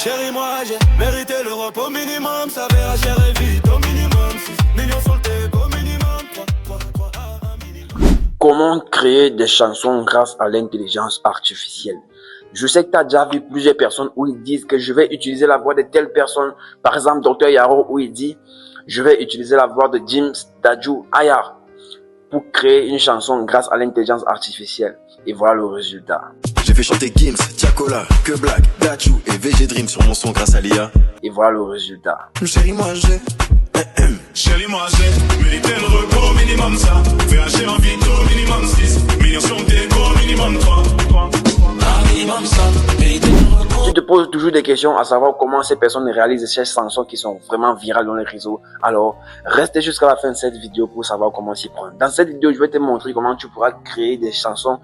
Chérie, moi j'ai mérité le repos minimum. Ça verra cher et vite au minimum. 6 millions sur le table au minimum. 3 à un minimum. Comment créer des chansons grâce à l'intelligence artificielle? Je sais que tu as déjà vu plusieurs personnes où ils disent que je vais utiliser la voix de telle personne. Par exemple, Dr Yaro où il dit je vais utiliser la voix de James Dadju Ayar pour créer une chanson grâce à l'intelligence artificielle. Et voilà le résultat. J'ai fait chanter Gims, Tiakola, Que Black, Dadju et VG Dream sur mon son grâce à l'IA. Et voilà le résultat. Chérie, moi j'ai Chérie, moi j'ai mérité le repos minimum ça. VH en vite au minimum 6 millions sur le déco minimum 3 minimum ça. Mérité le repos. Tu te poses toujours des questions à savoir comment ces personnes réalisent ces chansons qui sont vraiment virales dans les réseaux. Alors, restez jusqu'à la fin de cette vidéo pour savoir comment s'y prendre. Dans cette vidéo, je vais te montrer comment tu pourras créer des chansons,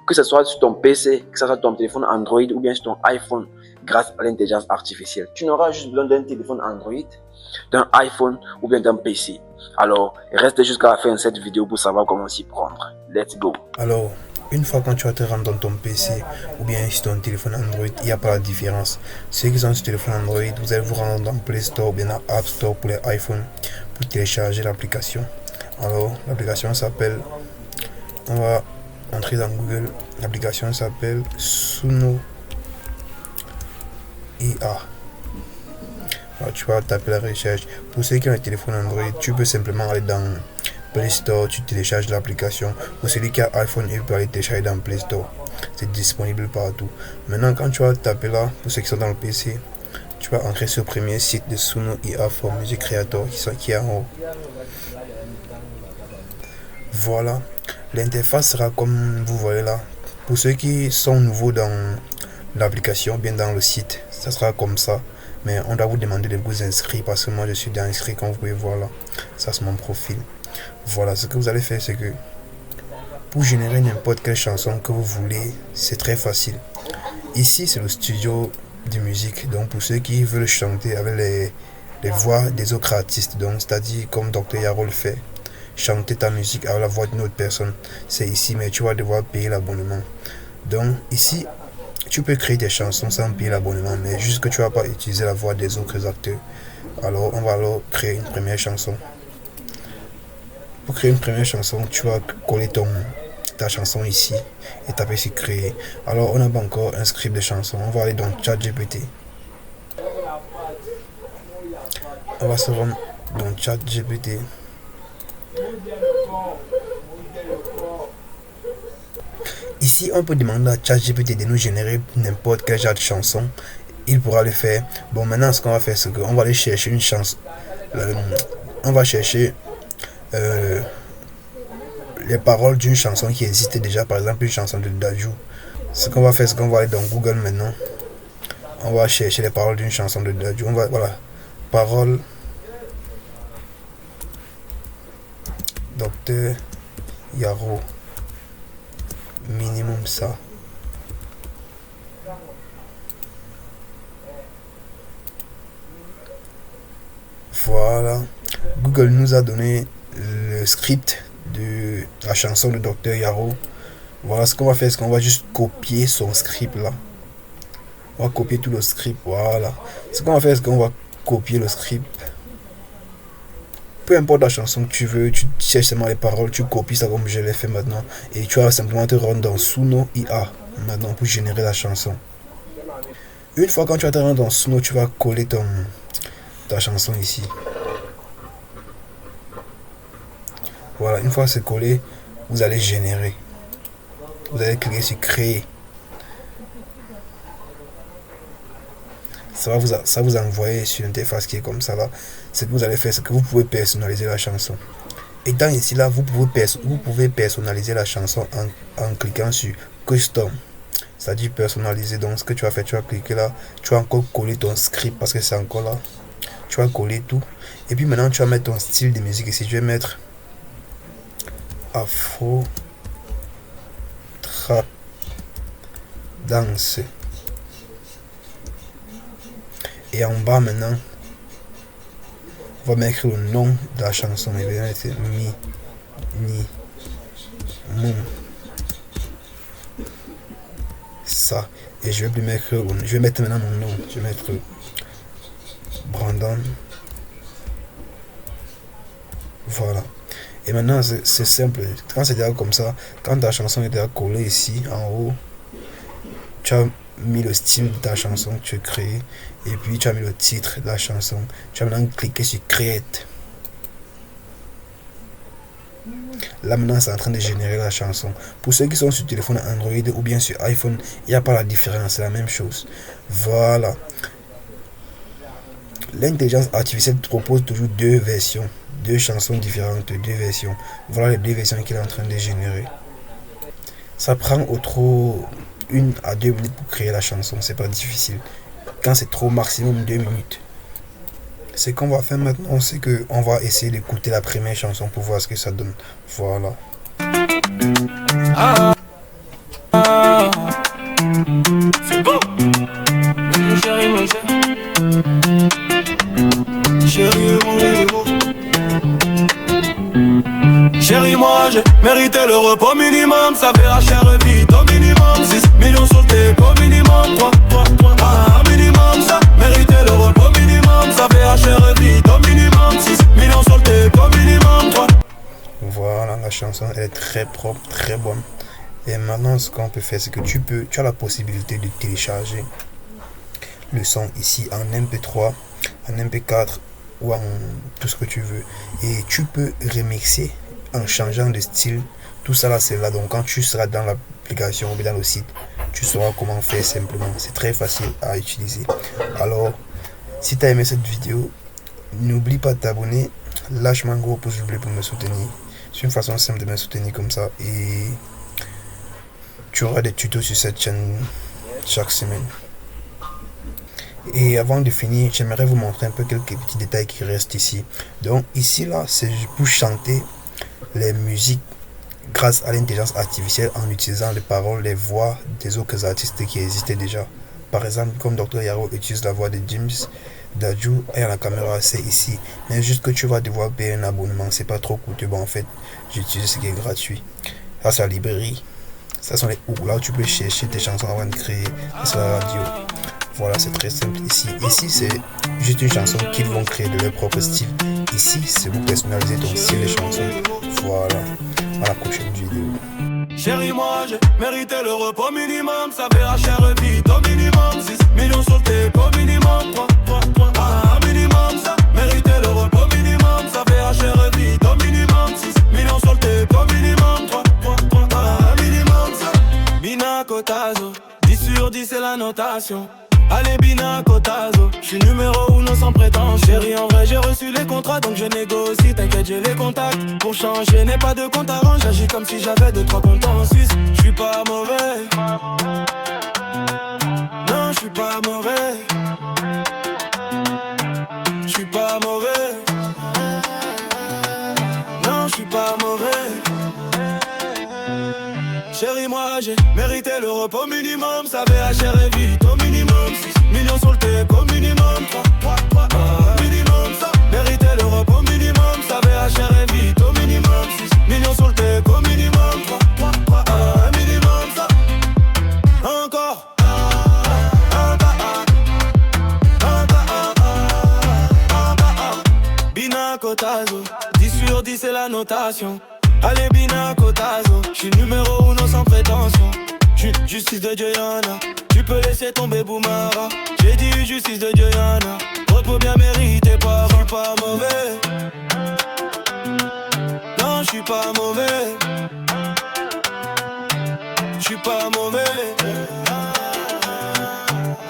que ce soit sur ton PC, que ce soit sur ton téléphone Android ou bien sur ton iPhone, grâce à l'intelligence artificielle. Tu n'auras juste besoin d'un téléphone Android, d'un iPhone ou bien d'un PC. Alors, restez jusqu'à la fin de cette vidéo pour savoir comment s'y prendre. Let's go. Alors, une fois quand tu vas te rendre dans ton PC ou bien sur ton téléphone Android, il n'y a pas de différence. Ceux qui sont sur téléphone Android, vous allez vous rendre dans Play Store ou bien dans App Store pour les iPhones pour télécharger l'application. Alors, l'application s'appelle, on va entrer dans Google, l'application s'appelle Suno IA. Alors, tu vas taper la recherche. Pour ceux qui ont un téléphone Android, tu peux simplement aller dans Play Store, tu télécharges l'application. Pour celui qui a iPhone, il peut aller télécharger dans Play Store. C'est disponible partout. Maintenant, quand tu vas taper là, pour ceux qui sont dans le PC, tu vas entrer sur le premier site de Suno IA for Music Creator qui est en haut. Voilà. L'interface sera comme vous voyez là. Pour ceux qui sont nouveaux dans l'application, bien dans le site, ça sera comme ça. Mais on doit vous demander de vous inscrire parce que moi je suis déjà inscrit comme vous pouvez voir là. Ça c'est mon profil. Voilà, ce que vous allez faire c'est que pour générer n'importe quelle chanson que vous voulez, c'est très facile. Ici c'est le studio de musique, donc pour ceux qui veulent chanter avec les voix des autres artistes, donc c'est-à-dire comme Dr Yaro le fait, chanter ta musique avec la voix d'une autre personne, c'est ici, mais tu vas devoir payer l'abonnement. Donc ici, tu peux créer des chansons sans payer l'abonnement, mais juste que tu vas pas utiliser la voix des autres acteurs. Alors, on va alors créer une première chanson. Pour créer une première chanson, tu vas coller ta chanson ici et taper sur créer. Alors, on n'a pas encore un script de chanson. On va aller dans ChatGPT. On va se rendre dans ChatGPT. Ici, on peut demander à ChatGPT de nous générer n'importe quel genre de chanson. Il pourra le faire. Bon, maintenant, ce qu'on va faire, c'est qu'on va aller chercher une chanson. On va chercher les paroles d'une chanson qui existe déjà. Par exemple, une chanson de Dadju. Ce qu'on va faire, c'est qu'on va aller dans Google maintenant. On va chercher les paroles d'une chanson de Dadju. On va, voilà, paroles. Dr Yaro. Minimum ça. Voilà. Google nous a donné le script de la chanson de Dr Yaro. Voilà ce qu'on va faire, c'est qu'on va juste copier son script là. On va copier tout le script. Voilà. Ce qu'on va faire, c'est qu'on va copier le script. Peu importe la chanson que tu veux, tu cherches seulement les paroles, tu copies ça comme je l'ai fait maintenant. Et tu vas simplement te rendre dans Suno IA maintenant pour générer la chanson. Une fois quand tu vas te rendre dans Suno, tu vas coller ta chanson ici. Voilà, une fois c'est collé, vous allez générer. Vous allez cliquer sur créer. Ça va vous envoyer sur l'interface qui est comme ça là. Ce que vous allez faire, c'est que vous pouvez personnaliser la chanson. Et dans ici là, vous pouvez personnaliser la chanson en cliquant sur custom. C'est-à-dire personnaliser. Donc ce que tu vas faire, tu vas cliquer là. Tu vas encore coller ton script parce que c'est encore là. Tu vas coller tout. Et puis maintenant tu vas mettre ton style de musique ici. Je vais mettre Afro Trap Dance. Et en bas maintenant, on va mettre le nom de la chanson. Et bien c'est ça. Et je vais plus mettre, je vais mettre maintenant mon nom. Je vais mettre Brandon. Voilà. Et maintenant c'est simple. Quand c'est déjà comme ça, quand ta chanson est déjà collée ici en haut, tu as mis le style de ta chanson que tu as créé. Et puis tu as mis le titre de la chanson. Tu vas maintenant cliquer sur Create. Là maintenant c'est en train de générer la chanson. Pour ceux qui sont sur téléphone Android ou bien sur iPhone, il n'y a pas la différence, c'est la même chose. Voilà. L'intelligence artificielle propose toujours deux versions, deux chansons différentes, deux versions. Voilà les deux versions qu'il est en train de générer. Ça prend au trop 1 à 2 minutes pour créer la chanson, c'est pas difficile. Quand c'est trop, maximum 2 minutes. Ce qu'on va faire maintenant, c'est que on va essayer d'écouter la première chanson pour voir ce que ça donne. Voilà. C'est bon. Mon chéri, mon chéri, mon héros. Chérie, moi j'ai mérité le repos minimum. Ça fait HR vite au minimum. 6 millions sur le tape au minimum. 3 minimum. Ça mérité le repos minimum. Ça fait HR vite au minimum. 6 millions sur le tape au minimum. 3. Voilà, la chanson elle est très propre, très bonne. Et maintenant ce qu'on peut faire, c'est que tu as la possibilité de télécharger le son ici en MP3, en MP4 ou en tout ce que tu veux. Et tu peux remixer en changeant de style. Tout ça là c'est là. Donc quand tu seras dans l'application ou dans le site, tu sauras comment faire simplement. C'est très facile à utiliser. Alors si tu as aimé cette vidéo, n'oublie pas de t'abonner. Lâche-moi un gros pouce bleu pour me soutenir. C'est une façon simple de me soutenir comme ça. Et tu auras des tutos sur cette chaîne chaque semaine. Et avant de finir, j'aimerais vous montrer un peu quelques petits détails qui restent ici. Donc ici là, c'est pour chanter les musiques grâce à l'intelligence artificielle en utilisant les paroles, les voix des autres artistes qui existaient déjà. Par exemple, comme Dr Yaro utilise la voix de James Dadju et la caméra c'est ici. Mais juste que tu vas devoir payer un abonnement, c'est pas trop coûteux. Bon en fait, j'utilise ce qui est gratuit. Ça c'est la librairie. Ça sont les hooks. Là où tu peux chercher tes chansons avant de créer. Ça c'est la radio. Voilà, c'est très simple ici. Ici, c'est juste une chanson qu'ils vont créer de leur propre style. Ici, c'est vous personnaliser ton style de chanson. Voilà. À la prochaine vidéo. Chérie, moi j'ai mérité le repos minimum. Ça fait HR vite au minimum. 6 millions sur le tape au minimum. 3 minimum. Ça mérité le repos minimum. Ça fait HR vite au minimum. 6 millions sur le tape au minimum. 3 minimum. Ça Bina Kotazo. 10 sur 10 c'est la notation. Allez Bina Kotazo, j'suis numéro 1 sans prétention. Chérie en vrai j'ai reçu les contrats donc je négocie. T'inquiète j'ai les contacts pour changer. N'ai pas de compte à rendre, j'agis comme si j'avais 2-3 comptes en Suisse. J'suis pas mauvais. Non j'suis pas mauvais. J'suis pas mauvais. Non j'suis pas mauvais. Chérie moi j'ai mérité le repos minimum. Ça fait HR et vite au minimum. 6 millions sur le tape au minimum. 3 minimum. Ça mérité le repos minimum. Ça fait HR et vite au minimum. 6 millions sur le tape au minimum. 3 minimum. Ça encore. Bina Kotazo. 10 sur 10 c'est la notation. Allez Bina Kotazo, j'suis numéro 1 sans prétention. J'suis justice de Dieu y'en a. Tu peux laisser tomber Boumara. J'ai dit justice de Dieu y'en a. Repos bien mérité par. J'suis pas mauvais. Non j'suis pas mauvais. J'suis pas mauvais.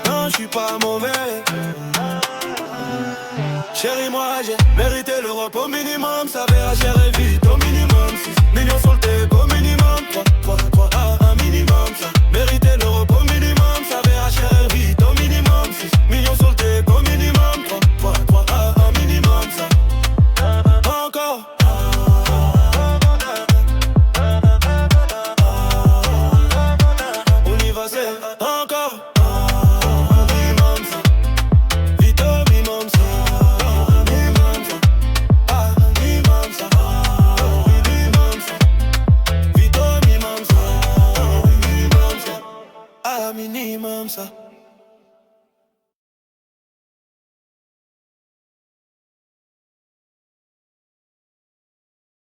Non j'suis pas mauvais. Chérie moi j'ai mérité le repos minimum. Ça fait HR